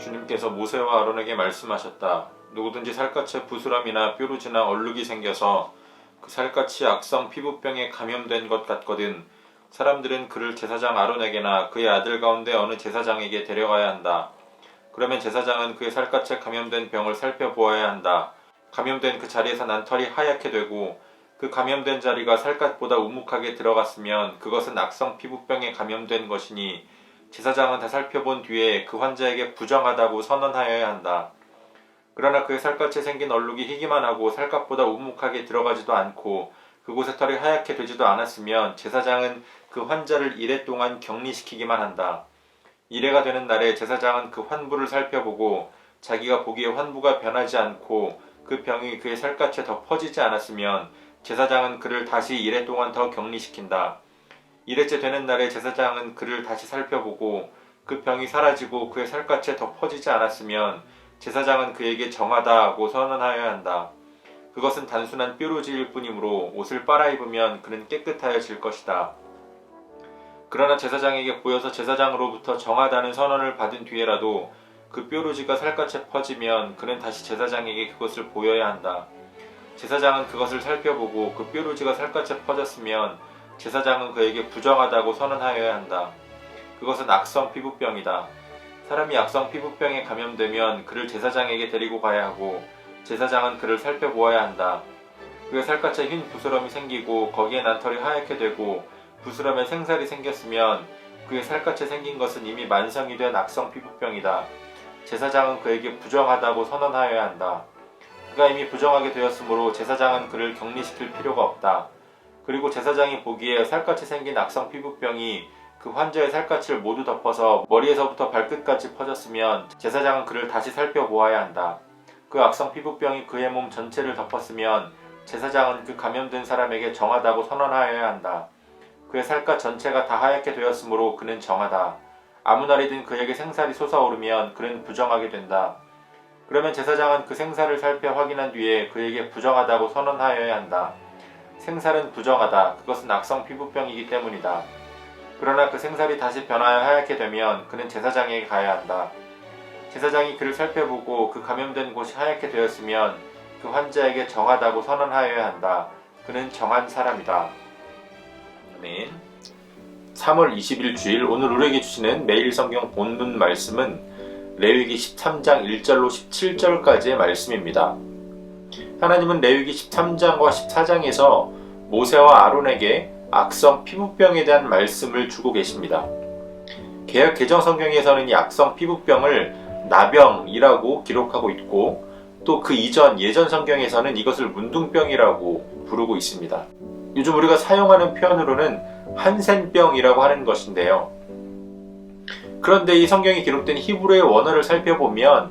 주님께서 모세와 아론에게 말씀하셨다. 누구든지 살갗에 부스럼이나 뾰루지나 얼룩이 생겨서 그 살갗이 악성 피부병에 감염된 것 같거든 사람들은 그를 제사장 아론에게나 그의 아들 가운데 어느 제사장에게 데려가야 한다. 그러면 제사장은 그의 살갗에 감염된 병을 살펴보아야 한다. 감염된 그 자리에서 난 털이 하얗게 되고 그 감염된 자리가 살갗보다 우묵하게 들어갔으면 그것은 악성 피부병에 감염된 것이니 제사장은 다 살펴본 뒤에 그 환자에게 부정하다고 선언하여야 한다. 그러나 그의 살갗에 생긴 얼룩이 희기만 하고 살갗보다 우묵하게 들어가지도 않고 그곳에 털이 하얗게 되지도 않았으면 제사장은 그 환자를 이래 동안 격리시키기만 한다. 이래가 되는 날에 제사장은 그 환부를 살펴보고 자기가 보기에 환부가 변하지 않고 그 병이 그의 살갗에 더 퍼지지 않았으면 제사장은 그를 다시 이래 동안 더 격리시킨다. 이래째 되는 날에 제사장은 그를 다시 살펴보고 그 병이 사라지고 그의 살갗에 더 퍼지지 않았으면 제사장은 그에게 정하다 하고 선언하여야 한다. 그것은 단순한 뾰루지일 뿐이므로 옷을 빨아입으면 그는 깨끗하여질 것이다. 그러나 제사장에게 보여서 제사장으로부터 정하다는 선언을 받은 뒤에라도 그 뾰루지가 살갗에 퍼지면 그는 다시 제사장에게 그것을 보여야 한다. 제사장은 그것을 살펴보고 그 뾰루지가 살갗에 퍼졌으면 제사장은 그에게 부정하다고 선언하여야 한다. 그것은 악성 피부병이다. 사람이 악성 피부병에 감염되면 그를 제사장에게 데리고 가야 하고 제사장은 그를 살펴보아야 한다. 그의 살갗에 흰 부스럼이 생기고 거기에 난 털이 하얗게 되고 부스럼에 생살이 생겼으면 그의 살갗에 생긴 것은 이미 만성이 된 악성 피부병이다. 제사장은 그에게 부정하다고 선언하여야 한다. 그가 이미 부정하게 되었으므로 제사장은 그를 격리시킬 필요가 없다. 그리고 제사장이 보기에 살갗에 생긴 악성 피부병이 그 환자의 살갗을 모두 덮어서 머리에서부터 발끝까지 퍼졌으면 제사장은 그를 다시 살펴보아야 한다. 그 악성 피부병이 그의 몸 전체를 덮었으면 제사장은 그 감염된 사람에게 정하다고 선언하여야 한다. 그의 살갗 전체가 다 하얗게 되었으므로 그는 정하다. 아무 날이든 그에게 생살이 솟아오르면 그는 부정하게 된다. 그러면 제사장은 그 생살을 살펴 확인한 뒤에 그에게 부정하다고 선언하여야 한다. 생살은 부정하다. 그것은 악성 피부병이기 때문이다. 그러나 그 생살이 다시 변하여 하얗게 되면 그는 제사장에게 가야 한다. 제사장이 그를 살펴보고 그 감염된 곳이 하얗게 되었으면 그 환자에게 정하다고 선언하여야 한다. 그는 정한 사람이다. 아멘. 3월 20일 주일 오늘 우리에게 주시는 매일 성경 본문 말씀은 레위기 13장 1절로 17절까지의 말씀입니다. 하나님은 레위기 13장과 14장에서 모세와 아론에게 악성 피부병에 대한 말씀을 주고 계십니다. 개역 개정 성경에서는 이 악성 피부병을 나병이라고 기록하고 있고 또 그 이전 예전 성경에서는 이것을 문둥병이라고 부르고 있습니다. 요즘 우리가 사용하는 표현으로는 한센병이라고 하는 것인데요. 그런데 이 성경에 기록된 히브리어의 원어를 살펴보면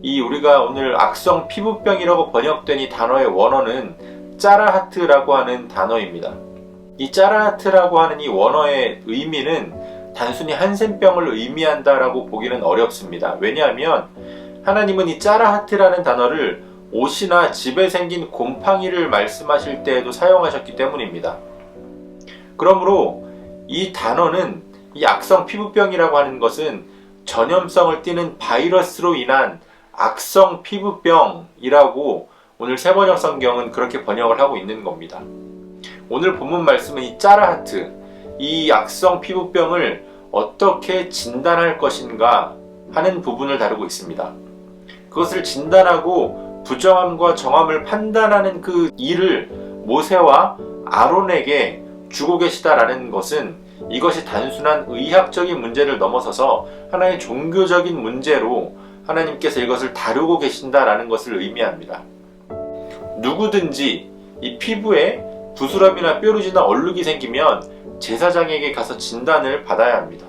이 우리가 오늘 악성 피부병이라고 번역된 이 단어의 원어는 짜라하트라고 하는 단어입니다. 이 짜라하트라고 하는 이 원어의 의미는 단순히 한센병을 의미한다라고 보기는 어렵습니다. 왜냐하면 하나님은 이 짜라하트라는 단어를 옷이나 집에 생긴 곰팡이를 말씀하실 때에도 사용하셨기 때문입니다. 그러므로 이 단어는 이 악성 피부병이라고 하는 것은 전염성을 띠는 바이러스로 인한 악성 피부병이라고 오늘 새번역 성경은 그렇게 번역을 하고 있는 겁니다. 오늘 본문 말씀은 이 짜라하트, 이 악성 피부병을 어떻게 진단할 것인가 하는 부분을 다루고 있습니다. 그것을 진단하고 부정함과 정함을 판단하는 그 일을 모세와 아론에게 주고 계시다라는 것은 이것이 단순한 의학적인 문제를 넘어서서 하나의 종교적인 문제로 하나님께서 이것을 다루고 계신다라는 것을 의미합니다. 누구든지 이 피부에 부스럼이나 뾰루지나 얼룩이 생기면 제사장에게 가서 진단을 받아야 합니다.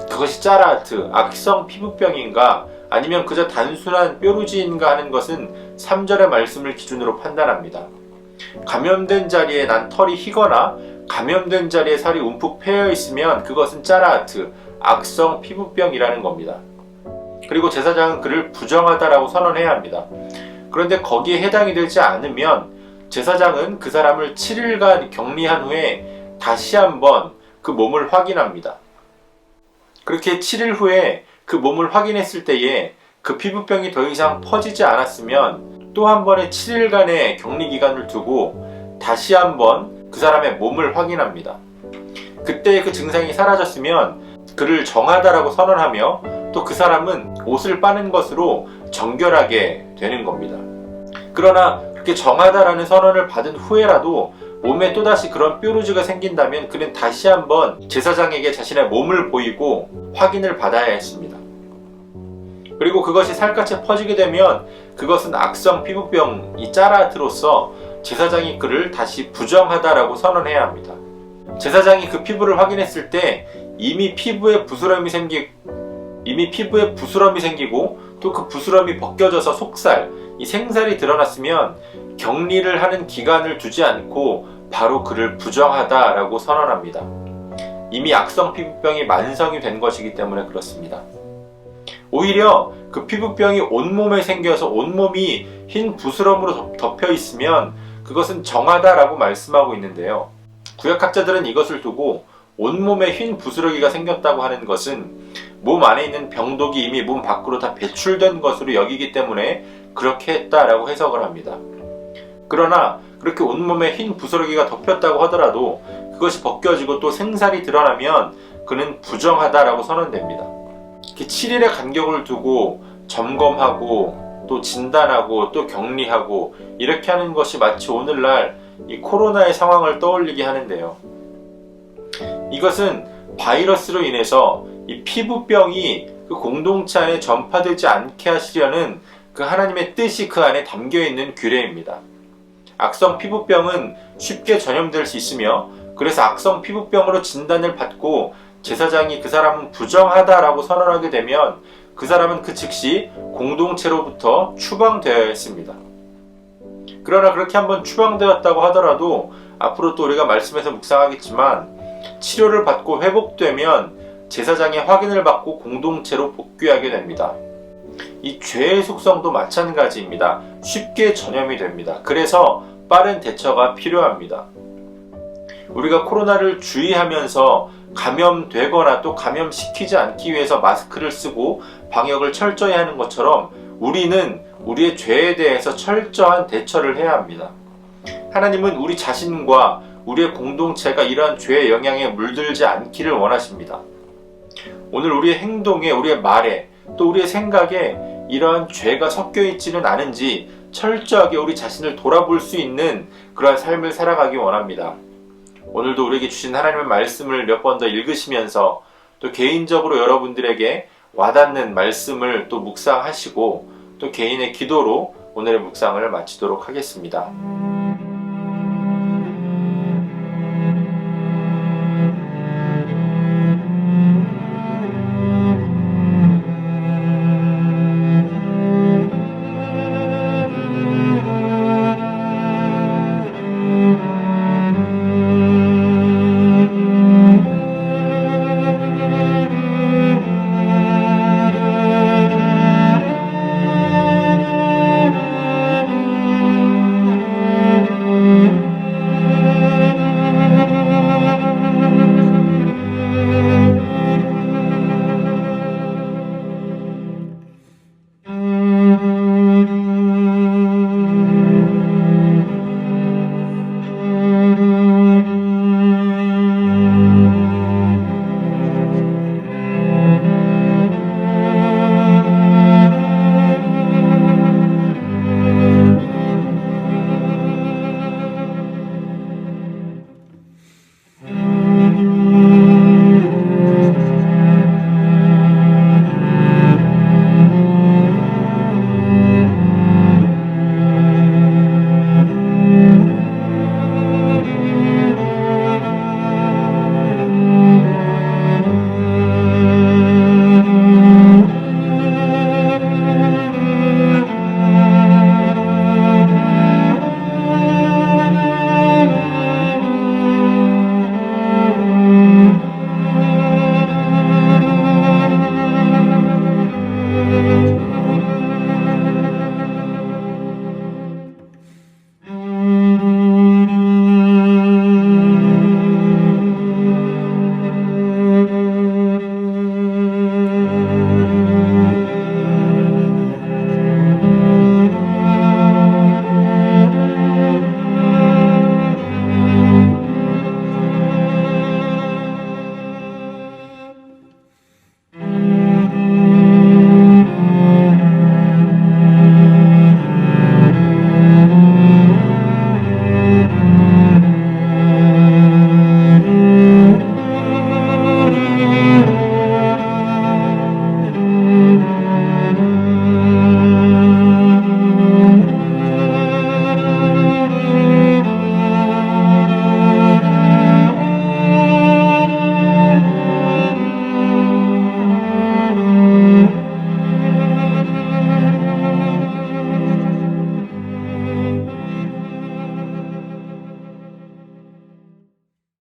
그것이 짜라하트, 악성 피부병인가 아니면 그저 단순한 뾰루지인가 하는 것은 3절의 말씀을 기준으로 판단합니다. 감염된 자리에 난 털이 희거나 감염된 자리에 살이 움푹 패여 있으면 그것은 짜라하트, 악성 피부병이라는 겁니다. 그리고 제사장은 그를 부정하다라고 선언해야 합니다. 그런데 거기에 해당이 되지 않으면 제사장은 그 사람을 7일간 격리한 후에 다시 한번 그 몸을 확인합니다. 그렇게 7일 후에 그 몸을 확인했을 때에 그 피부병이 더 이상 퍼지지 않았으면 또 한 번의 7일간의 격리기간을 두고 다시 한번 그 사람의 몸을 확인합니다. 그때 그 증상이 사라졌으면 그를 정하다라고 선언하며 또 그 사람은 옷을 빠는 것으로 정결하게 되는 겁니다. 그러나 그렇게 정하다라는 선언을 받은 후에라도 몸에 또다시 그런 뾰루지가 생긴다면 그는 다시 한번 제사장에게 자신의 몸을 보이고 확인을 받아야 했습니다. 그리고 그것이 살갗에 퍼지게 되면 그것은 악성 피부병이 짜라함으로써 제사장이 그를 다시 부정하다라고 선언해야 합니다. 제사장이 그 피부를 확인했을 때 이미 피부에 부스럼이 생기고 또 그 부스럼이 벗겨져서 속살, 이 생살이 드러났으면 격리를 하는 기간을 두지 않고 바로 그를 부정하다라고 선언합니다. 이미 악성 피부병이 만성이 된 것이기 때문에 그렇습니다. 오히려 그 피부병이 온몸에 생겨서 온몸이 흰 부스럼으로 덮여 있으면 그것은 정하다라고 말씀하고 있는데요. 구약학자들은 이것을 두고 온몸에 흰 부스러기가 생겼다고 하는 것은 몸 안에 있는 병독이 이미 몸 밖으로 다 배출된 것으로 여기기 때문에 그렇게 했다라고 해석을 합니다. 그러나 그렇게 온몸에 흰 부스러기가 덮였다고 하더라도 그것이 벗겨지고 또 생살이 드러나면 그는 부정하다라고 선언됩니다. 7일의 간격을 두고 점검하고 또 진단하고 또 격리하고 이렇게 하는 것이 마치 오늘날 이 코로나의 상황을 떠올리게 하는데요. 이것은 바이러스로 인해서 이 피부병이 그 공동체 안에 전파되지 않게 하시려는 그 하나님의 뜻이 그 안에 담겨 있는 규례입니다. 악성 피부병은 쉽게 전염될 수 있으며 그래서 악성 피부병으로 진단을 받고 제사장이 그 사람은 부정하다라고 선언하게 되면 그 사람은 그 즉시 공동체로부터 추방되어야 했습니다. 그러나 그렇게 한번 추방되었다고 하더라도 앞으로 또 우리가 말씀에서 묵상하겠지만 치료를 받고 회복되면 제사장의 확인을 받고 공동체로 복귀하게 됩니다. 이 죄의 속성도 마찬가지입니다. 쉽게 전염이 됩니다. 그래서 빠른 대처가 필요합니다. 우리가 코로나를 주의하면서 감염되거나 또 감염시키지 않기 위해서 마스크를 쓰고 방역을 철저히 하는 것처럼 우리는 우리의 죄에 대해서 철저한 대처를 해야 합니다. 하나님은 우리 자신과 우리의 공동체가 이러한 죄의 영향에 물들지 않기를 원하십니다. 오늘 우리의 행동에, 우리의 말에, 또 우리의 생각에 이러한 죄가 섞여 있지는 않은지 철저하게 우리 자신을 돌아볼 수 있는 그러한 삶을 살아가기 원합니다. 오늘도 우리에게 주신 하나님의 말씀을 몇 번 더 읽으시면서 또 개인적으로 여러분들에게 와닿는 말씀을 또 묵상하시고 또 개인의 기도로 오늘의 묵상을 마치도록 하겠습니다.